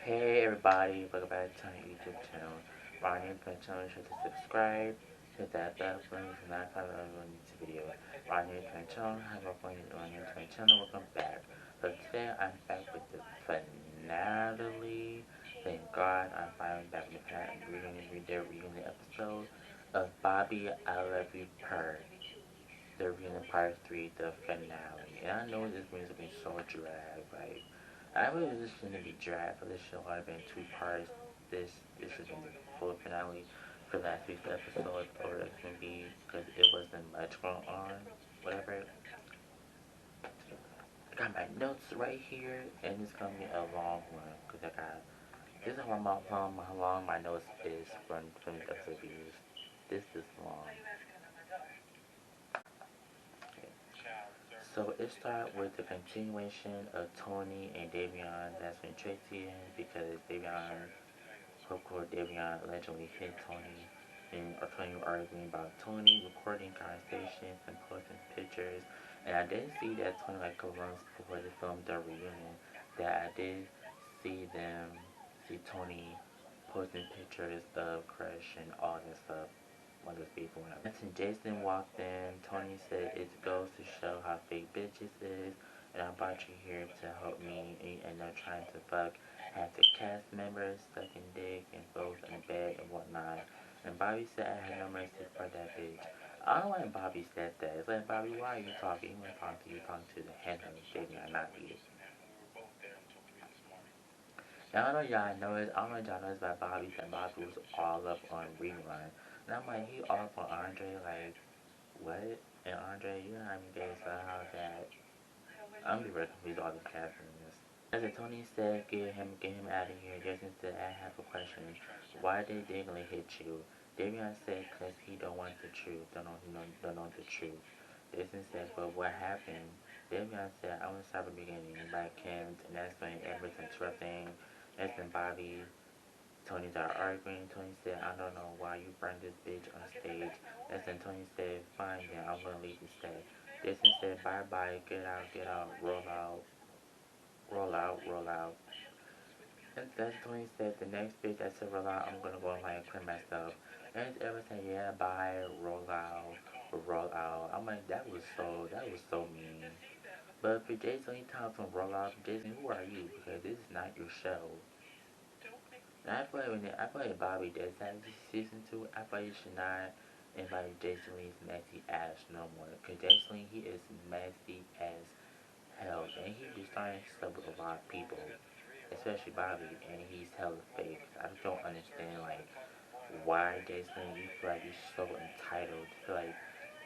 Hey everybody, welcome back to my YouTube channel. My name is channel, sure to subscribe, hit that bell button to not follow on YouTube video. My name is channel, have a fun on YouTube channel, welcome back. So today I'm back with the finale. Thank God I'm finally back with the reunion episode of Bobby I Love You Purrr. The reunion part 3, the finale. And I know this movie's gonna be so drag, like I was just gonna be drag for this show. I've been two parts. This is gonna be the full finale for last week's episode, or it's gonna be because it wasn't much going on. Whatever. I got my notes right here, and it's gonna be a long one because I got this is how long my notes is from the episode views. This is long. Okay. So it started with the continuation of Tony and Davion. That's when Tracy in because Davion, of course, Davion allegedly hit Tony, and Tony arguing about Tony recording conversations and posting pictures. And I did see that Tony, like a months before they filmed the reunion, that I did see Tony posting pictures of Crush and all that stuff. One of those people. When Jason walked in, Tony said it goes to show how fake bitches is, and I brought you here to help me, and they're trying to fuck half the cast members, sucking dick, and both in bed and whatnot. And Bobby said I had no mercy for that bitch. I don't know why Bobby said that. It's like, Bobby, why are you talking? You want to talk to you, talking to the head of David, not me. Now, I don't know y'all noticed, I don't know if y'all noticed about Bobby that Bobby was all up on Rerun. And I'm like, he all up on Andre, like, what? And Andre, you know how many days so how's that? I'm be very confused all these casting this. As Tony said, get him out of here. Jason said, I have a question. Why did Dingley hit you? Davion said, cause he don't want the truth. Don't know the truth. Jason said, but what happened? Davion said, I want to start the beginning. But I can't. And that's when everything's interrupting. That's when Bobby Tony started arguing. Tony said, I don't know why you burned this bitch on stage. That's when Tony said, fine then, I'm gonna leave the stage. Jason said, bye bye, get out, roll out, roll out, roll out. And that's Tony said, the next bitch that said roll out, I'm gonna go online and clean myself. And ever said, yeah, bye, roll out, roll out. I'm like, that was so mean. But for Jason, he talks from roll out. Jason, who are you? Because this is not your show. And I feel like Bobby does that this season 2, I feel like you should not invite Jason Lee's messy ass no more. Because Jason Lee, he is messy as hell. And he be starting stuff with a lot of people. Especially Bobby. And he's hella fake. I just don't understand, like, why Jason Lee, you feel like you're so entitled. You feel like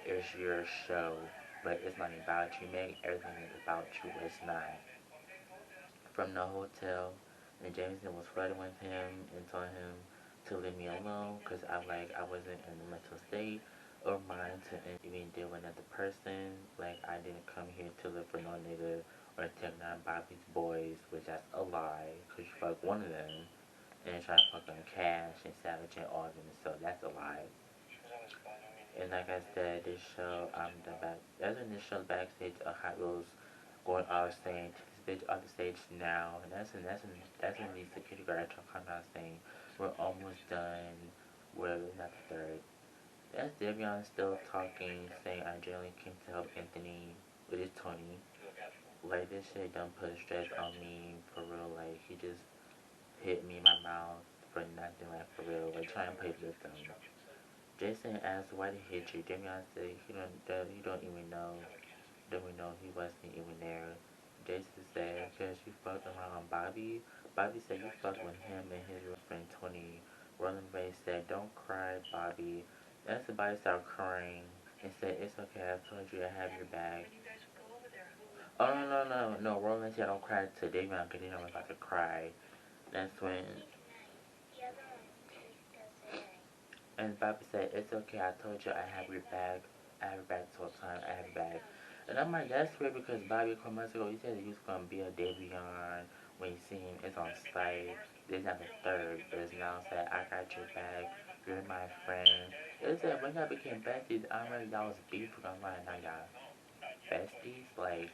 it's your show. But it's not about you. Make everything about you. It's not. From the hotel, and Jameson was flirting with him and told him to leave me alone because I wasn't in the mental state or mind to even deal with another person. Like I didn't come here to live for no nigga or take none Bobby's boys, which that's a lie because you fuck one of them and try to fuck on Cash and Savage and all of them, so that's a lie. And like I said, this show, that's when this show backstage of Hot Wheels going off saying, take this bitch off the stage now. And that's when the security guard come out saying, we're almost done, we're not the third. That's Davion still talking, saying I generally came to help Anthony with his Tony. Like, this shit don't put stress on me, for real, like, he just hit me in my mouth for nothing, like, for real, like, trying to play victim. Jason asked why they hit you. Davion said he don't even know. Don't even know he wasn't even there. Jason said because you fucked around Bobby. Bobby said you fucked with him and his girlfriend Tony. Roland Ray said don't cry, Bobby. Then somebody started crying and said it's okay. I told you I have your back. Oh no. Roland said don't cry to Davion because he was about to cry. That's when. And Bobby said, it's okay, I told you I have your back. I have your back this whole time. I have your back. And I'm like, that's weird because Bobby a couple months ago, he said he was going to be a Davion. When you see him, it's on site. This is not the third. But it's now said, I got your back. You're my friend. It said, when y'all became besties, I remember y'all was beef. I'm like, now y'all besties? Like,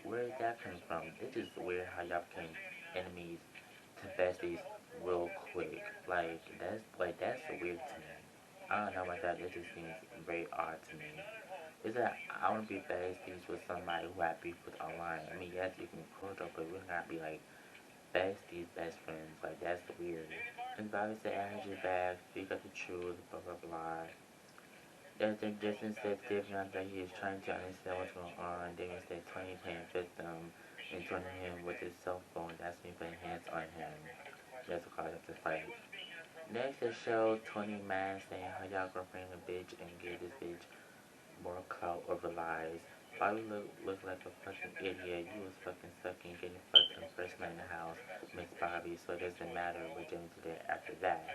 where did that come from? It's just weird how y'all became enemies to besties real quick. That's weird to me. I don't know about that. It just seems very odd to me. Is that I want to be besties with somebody who I beef with online. I mean, yes, you can cordial, but we're not be like besties, best friends. Like that's weird. And Bobby said, "I had your back. You got the truth." Blah blah blah. Justin said Davion that he is trying to understand what's going on. Davion said Tony playing victim and joining him with his cell phone. That's me putting hands on him. That's what caused them to fight. Next, they show Tony mad saying how y'all girlfriend a bitch and give this bitch more clout over lies. Bobby looked like a fucking idiot. You was fucking sucking, getting fucked in the first night in the house, Miss Bobby, so it doesn't matter what Jimmy did after that.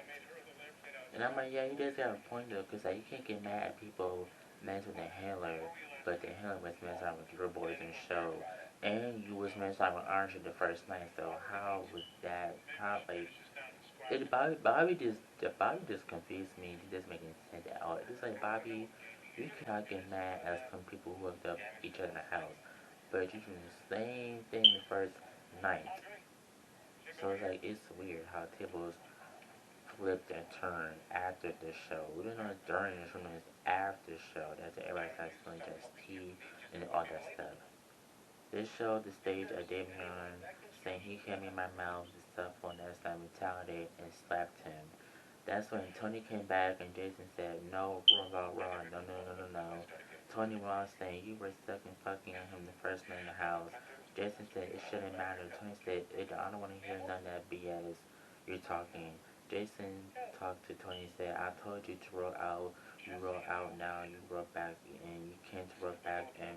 And I'm like, yeah, he does have a point though, because like, you can't get mad at people messing with the handler, but the handler was messing around with your boys in the show. And you was messing around with Orange the first night, so how was that? How, like, Bobby just confused me. He doesn't make any sense at all. It's like, Bobby, you cannot get mad at some people who hooked up each other in the house, but you do the same thing the first night. So it's like, it's weird how tables flipped and turned after the show. We didn't know it's during the show, no, it's after the show. That's when everybody starts feeling just tea and all that stuff. This showed the stage of Davion saying he hit me in my mouth and stuff on that side retaliated and slapped him. That's when Tony came back and Jason said, no, wrong, no. Tony was saying you were sucking fucking on him the first night in the house. Jason said it shouldn't matter. Tony said, I don't want to hear none of that BS you're talking. Jason talked to Tony and said, I told you to roll out. You roll out now, you roll back, and you can't roll back and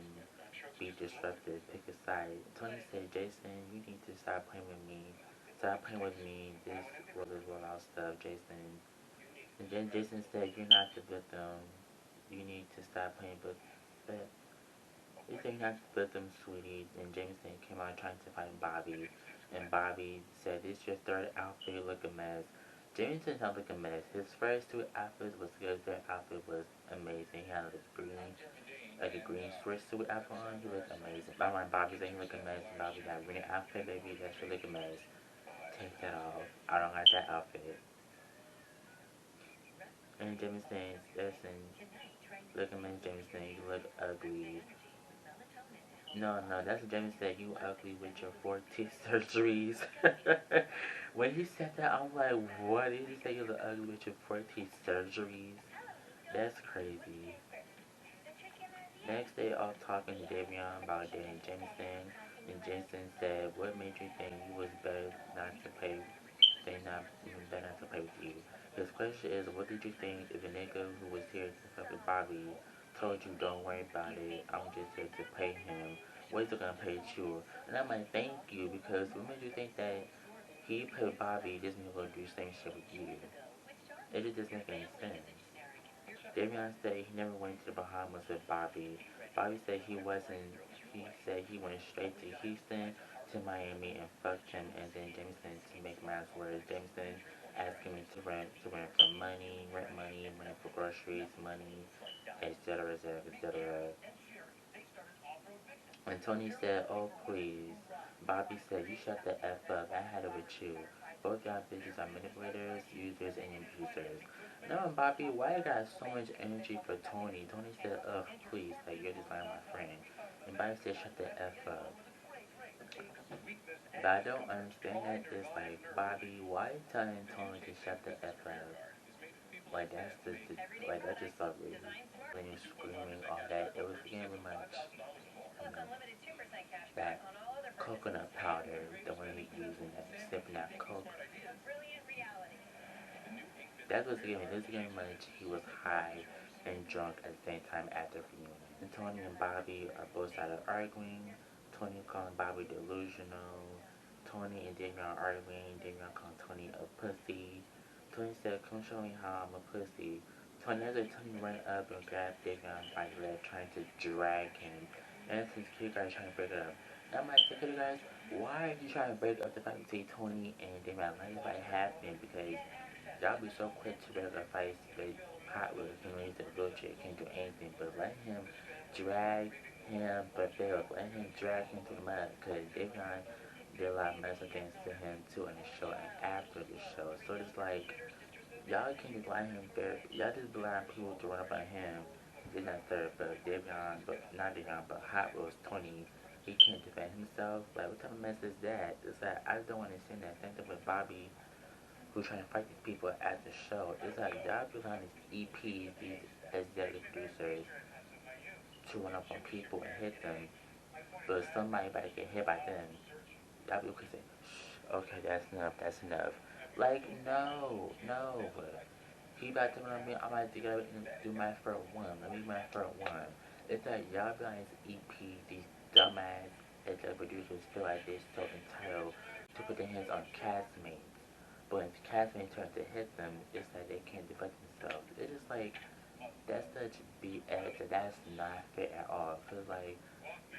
be disruptive. Pick a side. Tony said, Jason, you need to stop playing with me. Stop playing with me. This roll out stuff, Jason. And then Jason said, you're not the victim. You need to stop playing but he said you're not the victim, sweetie. And Jameson came out trying to find Bobby. And Bobby said, this is your third outfit, you look a mess. Jameson sounds like a mess. His first two outfits was good. Their outfit was amazing. He had a green swimsuit outfit on. He looked amazing. By my Bobby saying he looked a mess. Bobby got a green outfit, baby. That should look a mess. Take that off. I don't like that outfit. And Jameson, listen, look at me, Jameson, you look ugly. No, that's what Jameson said, you ugly with your 4 teeth surgeries. When he said that, I'm like, what? Did he say you look ugly with your 4 teeth surgeries? That's crazy. Next, they all talking to Davion about dating Jameson, and Jameson said, what made you think you was better not to play, they not even better not to play with you? His question is, what did you think if a nigga who was here to fuck with Bobby told you don't worry about it, I'm just here to pay him? What is it gonna pay you? And I'm like, thank you, because what made you think that he paid Bobby, this nigga gonna do the same shit with you? It just doesn't make any sense. Davion said he never went to the Bahamas with Bobby. Bobby said he wasn't. He said he went straight to Houston, to Miami, and fucked him. And then Jameson, to make matters worse, Jameson asked him to rent for money, rent for groceries, money, etc., etc. And Tony said, oh please. Bobby said, you shut the F up. I had it with you. Both y'all bitches are manipulators, users, and abusers. No, Bobby, why you got so much energy for Tony? Tony said, ugh, please, like, you're just like my friend. And Bobby said, shut the F up. But I don't understand that. It's like, Bobby, why you telling Tony to shut the F up? Like, that's just so rude. When you're screaming all that, it was getting much, that coconut powder, the one he using that, sipping that coke. That was giving, this game much, he was high and drunk at the same time at the reunion. And Tony and Bobby are both started arguing. Tony calling Bobby delusional. Tony and Davion are arguing. Davion calling Tony a pussy. Tony said, come show me how I'm a pussy. Tony ran up and grabbed Davion by the leg, trying to drag him. And since security guys trying to break it up. And I'm like, security guys, why are you trying to break up the fight between Tony and Davion? Let the fight happen, because y'all be so quick to break up fights with Hot Wheels, you know, he's a wheelchair, can't do anything, but let him drag him, let him drag him to the mud, because Davion did a lot of messing things to him too in the show, and the show. So it's like, y'all can just let him bear, y'all just allowing people to run up on him. He's not third, but Davion, but not Davion, but Hot Rose 20, he can't defend himself. Like, what type of mess is that? It's like, I just don't understand that. Same thing with Bobby, who's trying to fight these people at the show. It's like, y'all be allowing these EPs, these executive producers, to run up on people and hit them, but somebody about to get hit by them. Y'all be quick to say, shh, okay, that's enough, that's enough. Like, no, no. He about to run on me, I'm about to get up and do my first one. Let me do my first one. It's like y'all guys EP, these dumbass executive producers feel like they're so entitled to put their hands on castmates. But when castmates turn to hit them, it's like they can't defend themselves. It's just like, that's such BS, and that's not fair at all. Cause like,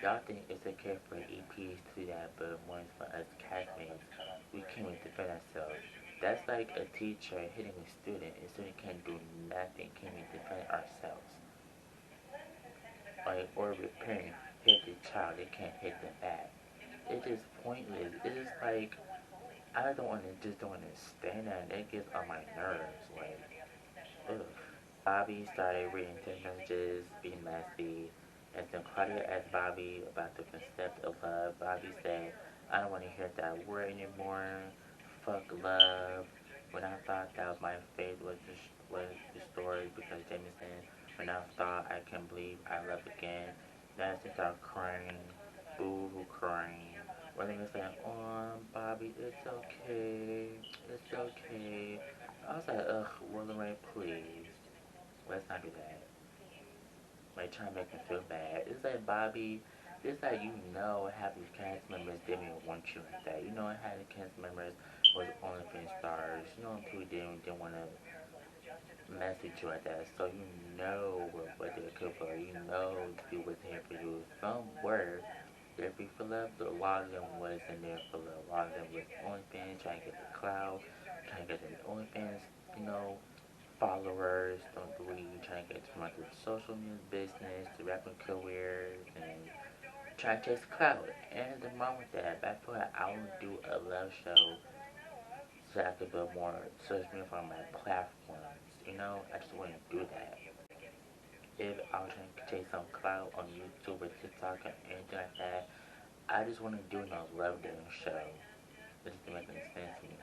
y'all think it's okay for EPs to do that, but when it's for us castmates, we can't even defend ourselves. That's like a teacher hitting a student, and student can't do nothing, can't even defend ourselves. Like, or if a parent hit the child, they can't hit them back. It's just pointless. It's just like, I just don't understand that. That gets on my nerves. Like, ugh. Bobby started reading text messages, being messy, and then Claudia asked Bobby about the concept of love. Bobby said, I don't want to hear that word anymore. Fuck love. When I thought that was my fate was the story because Jameson, when I thought I can't believe I love again, then I started crying, boo-hoo crying. When they was like, oh, Bobby, it's okay, it's okay. I was like, ugh, Willow, please. Let's not do that. Like, trying to make me feel bad. It's like, Bobby, it's like, you know half these cast members didn't even want you like that. You know half the cast members was OnlyFans stars. You know people didn't want to mess with you like that. So you know what they could for. You know people was here for you. Some were there for love, but a lot of them wasn't there for love. A lot of them was OnlyFans, trying to get the cloud, trying to get the OnlyFans, you know, followers, don't believe, trying to get to my social media business, the rapping careers, and trying to chase clout. And the wrong with that. But I feel like I want to do a love show so I could build more social media for my platforms. You know, I just want to do that. If I was trying to chase some clout on YouTube or TikTok or anything like that, I just want to do a love dating show. It doesn't make any sense to me.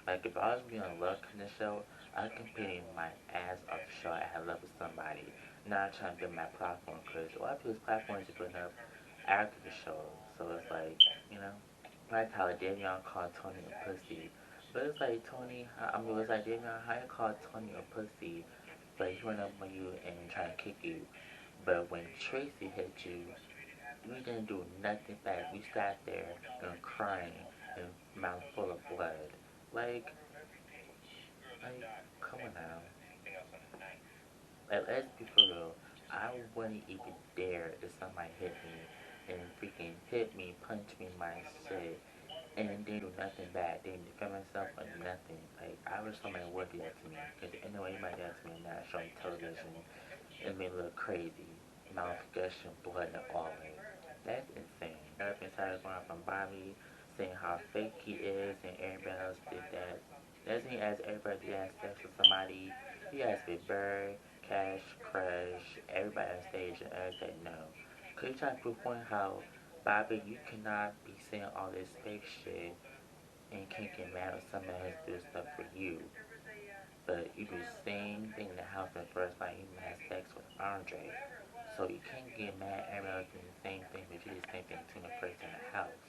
Like, if I was being on love kind of show, I'm competing my ass off the show I have love with somebody, not trying to build my platform, because a lot of people's platforms are building up after the show. So it's like, you know, like how Davion called Tony a pussy. But it's like, Tony, I mean, it's like, Davion, how you call Tony a pussy, but he went up on you and trying to kick you. But when Tracy hit you, we didn't do nothing back. We sat there and crying and mouth full of blood. Like, like, come on now. Like, let's be for real. I wouldn't even dare if somebody hit me and freaking hit me, punch me in my shit, and didn't do nothing bad. Didn't defend myself or nothing. Like, I wish somebody would do that to me. Because anyway, anybody does to me now showing television, it made me look crazy. Mouth gushing, blood and all that. That's insane. I've been tired of going from Bobby, saying how fake he is, and everybody else did that. Doesn't he ask everybody to have sex with somebody? He asked Big Bird, Cash, Crush, everybody on stage, and I said no. Cause you trying to prove point how, Bobby, you cannot be saying all this fake shit and can't get mad when somebody has to do stuff for you. But you do the same thing in the house in the first night you had sex with Andre. So you can't get mad at everybody else doing the same thing, but you do the same thing to the person in the house.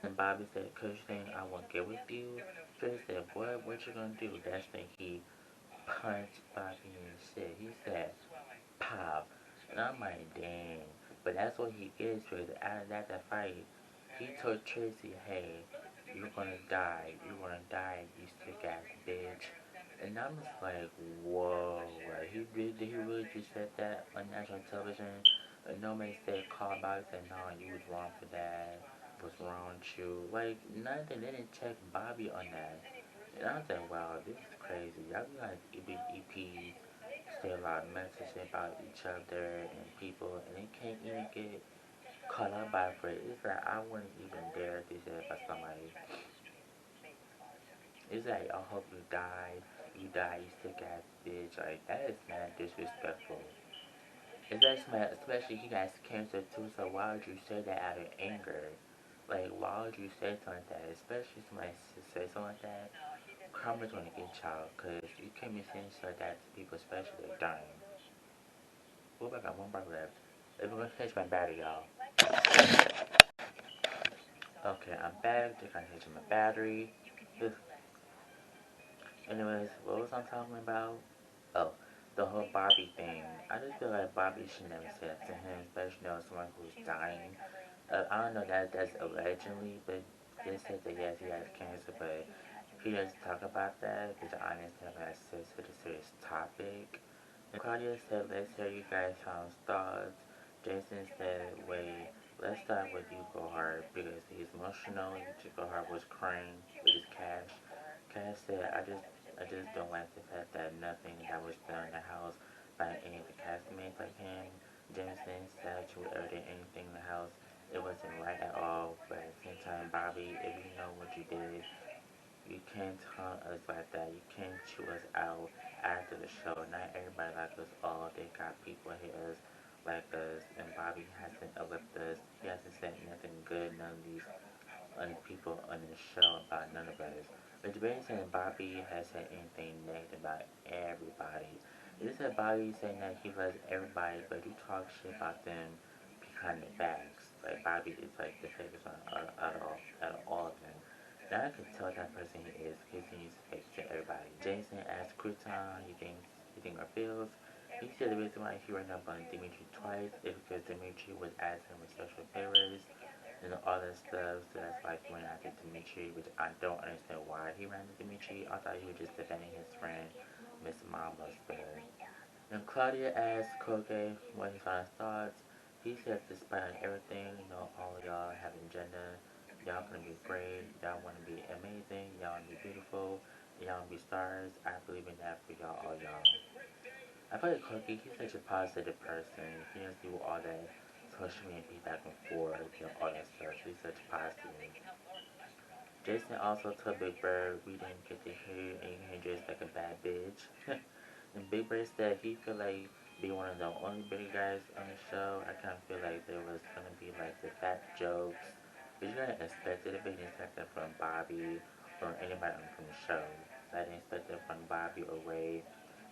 And Bobby said, cause you think I won't get with you? Fred said, what you gonna do? That's when he punched Bobby in the shit. He said, pow. And I'm like, dang. But that's what he is, because out of that fight, he told Tracy, hey, you're gonna die. You're gonna die, you sick ass bitch. And I'm just like, whoa. Like, did he really just said that on national television? And nobody said, call Bobby, said, no, you was wrong for that. What's wrong with you? Like, nothing. They didn't check Bobby on that. And I was like, wow, this is crazy. Y'all be like big EPs, say a lot of messages about each other and people, and they can't even get caught up by it. It's like, I wouldn't even dare to say that about somebody. It's like, I hope you die. You die, you sick ass bitch. Like, that is mad disrespectful. Especially he got cancer too, so why would you say that out of anger? Like, why would you say something like that? Especially somebody say something like that. Karma's gonna get y'all, cause you can't be saying stuff like that to people, especially they're dying. What if I got one bar left? Let me go change my battery, y'all. Okay, I'm back. Just gonna change my battery. Anyways, what was I talking about? Oh, the whole Bobby thing. I just feel like Bobby should never say that to him, especially someone who's dying. I don't know that that's allegedly, but they said that yes, he has cancer, but he doesn't talk about that because I understand that's such a serious topic. Claudia said, let's hear you guys' thoughts. Jason said, wait, let's start with you, Go Hard, because he's emotional. Go Hard was crying with his cash. Cash said, I just don't like the fact that nothing that was done in the house by any of the castmates like him. Jameson said you ever did anything in the house. It wasn't right at all, but at the same time, Bobby, if you know what you did, you can't taunt us like that. You can't chew us out after the show. Not everybody like us all. They got people hit us like us, and Bobby hasn't uplifted us. He hasn't said nothing good, none of these people on the show about none of us. But basically, Bobby has said anything negative about everybody. It is that Bobby saying that he loves everybody, but you talk shit about them behind their backs. Like Bobby is like the fakest one out of all of them. Now I can tell that person he is because he's fake to everybody. Jason asked Crouton he thinks our bills. He said the reason why he ran up on Dimitri twice is because Dimitri was asking for sexual favors and all that stuff. So that's why he went after Dimitri, which I don't understand why he ran after Dimitri. I thought he was just defending his friend, Miss Mama's better. And Claudia asked Koke what his final thoughts. He said, despite everything, all of y'all have an agenda. Y'all gonna be great. Y'all wanna be amazing. Y'all wanna be beautiful. Y'all wanna be stars. I believe in that for y'all, all y'all. I feel like Koke, he's such a positive person. He doesn't do all that social media be back and forth, all that stuff. He's such a positive. Jason also told Big Bird we didn't get to hear and you dressed like a bad bitch. And Big Bird said he feel like being one of the only big guys on the show. I kind of feel like there was gonna be like the fat jokes. But you gotta expect it. I didn't expect that from Bobby or anybody from the show. I didn't expect that from Bobby or Ray.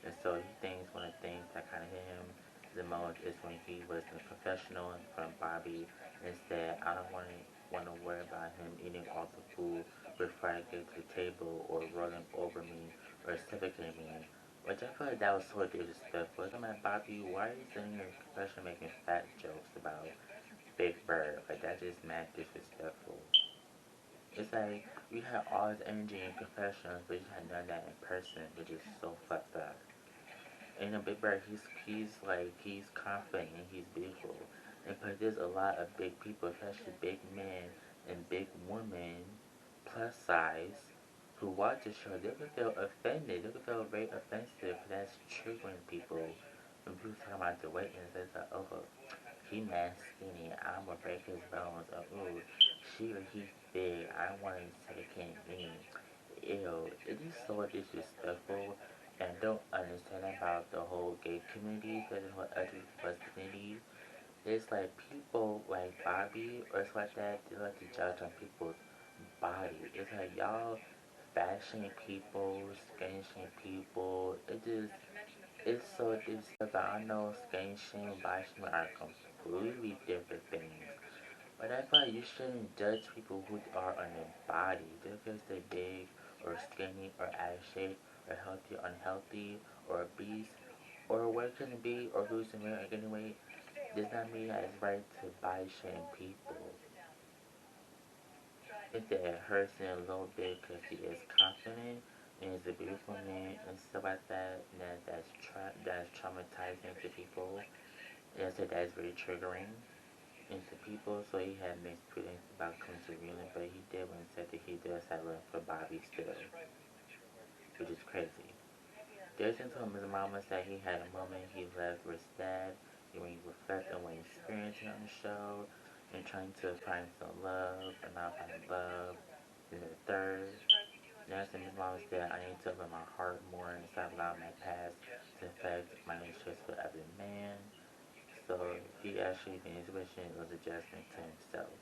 And so he thinks one of the things that kind of hit him the most is when he was in the professional from Bobby and said, I don't want to worry about him eating all the food before I get to the table or rolling over me or suffocating me. Which I feel like that was so disrespectful. I'm like, Bobby, why are you sitting in your confession making fat jokes about Big Bird? Like, that's just mad disrespectful. It's like, you had all this energy in confessions, but you had none of that in person, which is so fucked up. And Big Bird, he's confident and he's beautiful. And but there's a lot of big people, especially big men and big women, plus size, who watch the show. They could feel offended. They could feel very offensive. That's triggering people. When people talk about the weight and it's like, oh, he mad skinny. I'm gonna break his bones. Or, ooh, she or he's big. I want to say can't me. Ew, it is so disrespectful and I don't understand about the whole gay community, because the whole LGBT community. It's like people like Bobby or stuff like that, they like to judge on people's body. It's like y'all fashion people, skin shame people. It's so disrespectful. I know skin shame, body shame are completely different things. But I feel like you shouldn't judge people who are on their body just because they're big or skinny or out of shape or healthy or unhealthy or obese or what it can be or losing weight or getting weight does not mean that it's right to body shame people. If that hurts him a little bit because he is confident and is a beautiful man and stuff like that, and that's traumatizing to people. And I said that's very triggering into people, so he had mixed feelings about coming to reunion, but he did when he said that he does have love for Bobby still, which is crazy. Jason told his mama that he had a moment he left with his dad, and when he reflected on what he experienced on the show, and trying to find some love, and not find love, and the third. That's the mom said I need to open my heart more and stop allowing my past to affect my relationships with other men. So he actually in his situation was adjusting to himself.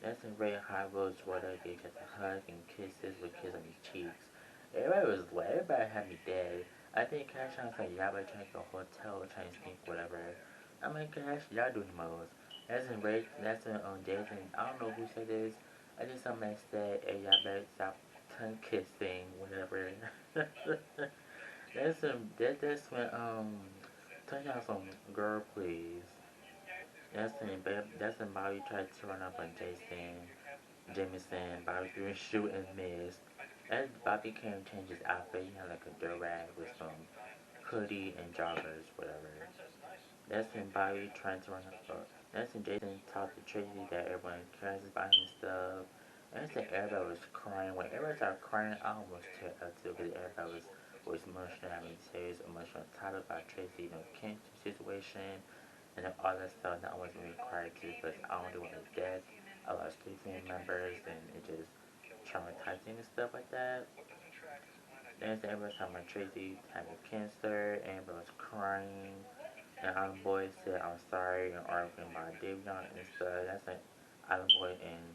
That's in red high rose water, they just a hug and kisses with kiss on his cheeks. Everybody was like, everybody had me dead. I think Cash was like, y'all better trying to go hotel, trying to sneak, whatever. I'm like, Cash, y'all doing the most. That's in red, that's in Jason. I don't know who said this. I think somebody said, hey, y'all better stop tongue kissing, whatever. That's when, turn y'all some girl, please. That's when Bobby tried to run up on Jameson. Bobby threw a shoe and missed. As Bobby came to change his outfit, he had like a durag with some hoodie and joggers, whatever. That's when Bobby tried to run up. That's when Jason talked to Tracy that everyone cares about him and stuff. And it's like everybody was crying. When everybody started crying, I almost teared up too because everybody was emotional, having serious emotional talk about Tracy, Kent's situation and then all that stuff. Now I wasn't really cry too because I don't do his death. I lost three family members and it just traumatizing and stuff like that. Then every time my Tracy having cancer, everybody was crying. And Island Boy said I'm sorry and arguing about Davion and stuff. That's like Island Boy and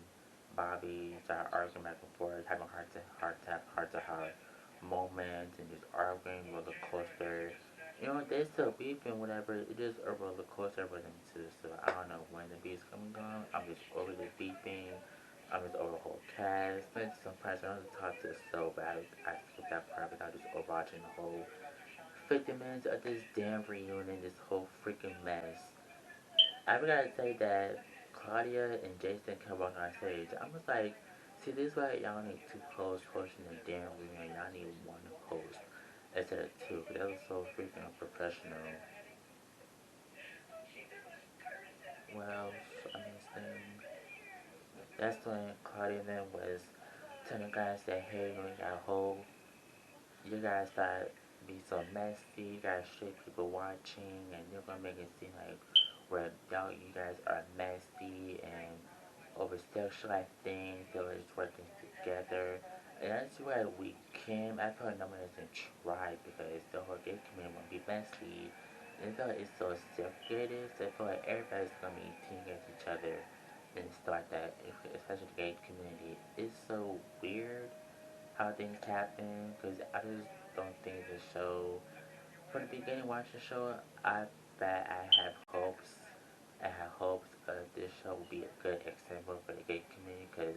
Bobby started arguing back and forth, having heart to heart moments and just arguing roller coaster. They still beefing, whatever. It is a roller coaster for them too. So I don't know when the beef's coming on. I'm just over the beefing. I'm just over the whole cast. But some parts I don't talk to so bad. I skipped that part without just overwatching the whole 50 minutes of this damn reunion, this whole freaking mess. I gotta say that Claudia and Jason come walking on stage. I was like, see, this is why y'all need two hosts hosting the damn reunion. Y'all need one host instead of two, because that was so freaking unprofessional. Well, I mean, that's when Claudia then was telling the guys that, hey, you got a whole, you guys thought be so messy, you got straight people watching, and you're gonna make it seem like where y'all, you guys are messy and over sexualized things, they were just working together. And that's where we came. I feel like no one hasn't tried because the whole gay community won't be messy. And I feel like it's so segregated, so I feel like everybody's gonna be teaming against each other and stuff like that, especially the gay community. It's so weird how things happen because I just don't think the show, from the beginning watching the show, I have hopes. I have hopes this show will be a good example for the gay community because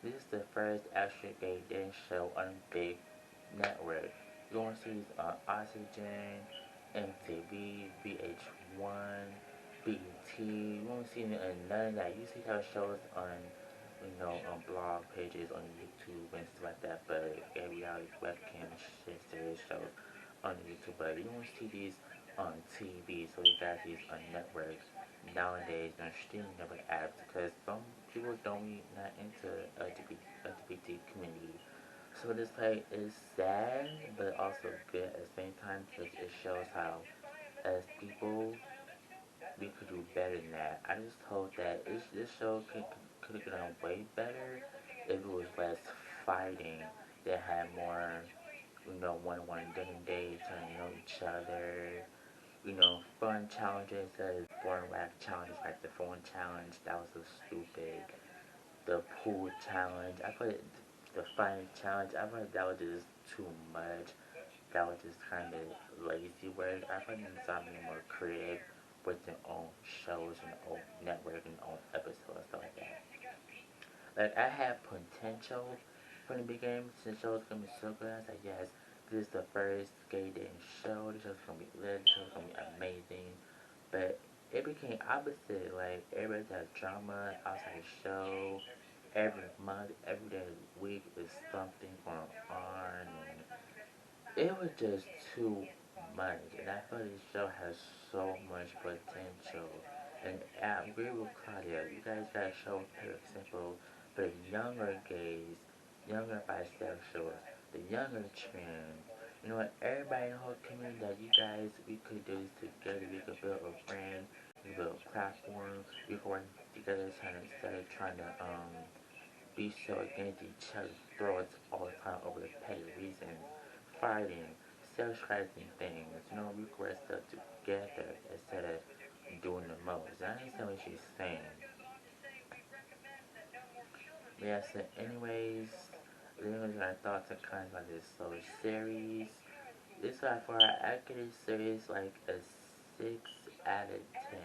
this is the first actual gay dating show on a big network. You want to see these on Oxygen, MTV, VH1, BET. You won't see none of that. You see how shows on on blog pages on YouTube and stuff like that, but reality webcam shit series shows on YouTube, but you don't see these on TV, so you got these on networks nowadays on streaming network apps because some people don't really not into LGBT community. So this like is sad, but also good at the same time because it shows how as people we could do better than that. I just hope that this show could have done way better if it was less fighting, that had more, one-on-one dinner dates, trying to know each other, fun challenges instead of boring whack challenges like the phone challenge. That was so stupid. The pool challenge. I put the fun challenge. I thought that was just too much. That was just kind of lazy work. I thought you something more creative with their own shows and their own network and their own episodes and stuff like that. Like I had potential from the beginning since the show was gonna be so good. I was like, yes, this is the first gay dating show. This show's gonna be lit. This show's gonna be amazing. But it became opposite. Like everybody's had drama outside the show. Every month, every day, week is something going on, and it was just too much. And I feel this show has so much potential. And I agree with Claudia. You guys gotta show for example for younger gays, younger bisexuals, the younger trans. You know what? Everybody in the whole community that you guys we could do this together. We could build a brand, we could build a platform. We could work together instead of trying to be so against each other's throats all the time over the petty reasons, fighting, self-stressing things, request stuff together instead of doing the most. I understand what she's saying. Yeah, so anyways, these are my thoughts and kind about this slow series. This is for our accurate series like a 6 out of 10.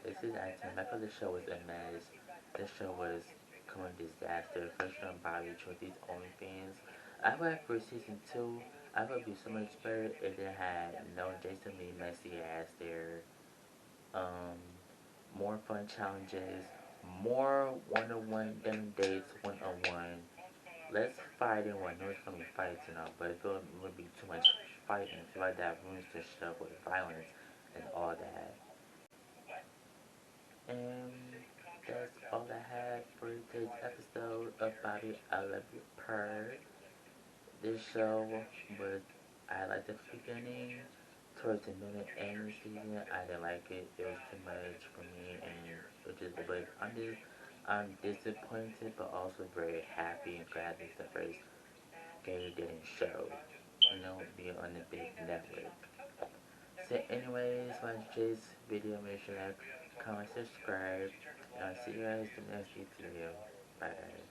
This is out of 10. Because the show was a mess. The show was coming disaster. First on Bobby Tracy's OnlyFans. I would for season 2. I would be so much better if it had no Jason Lee messy ass there. Um, more fun challenges, more one-on-one dinner dates, one-on-one. Less fighting when there's gonna be fights, but it would be too much fighting. I feel like that ruins the show with violence and all that. And that's all I had for today's episode of Bobby I Love You Purrr. This show was, I liked the beginning. Towards the middle and the season, I didn't like it. It was too much for me, and but I'm disappointed, but also very happy and glad it's the first gay dating show, being on the big network. So, anyways, watch this video. Make sure to like, comment, subscribe, and I'll see you guys in the next video. Bye, guys.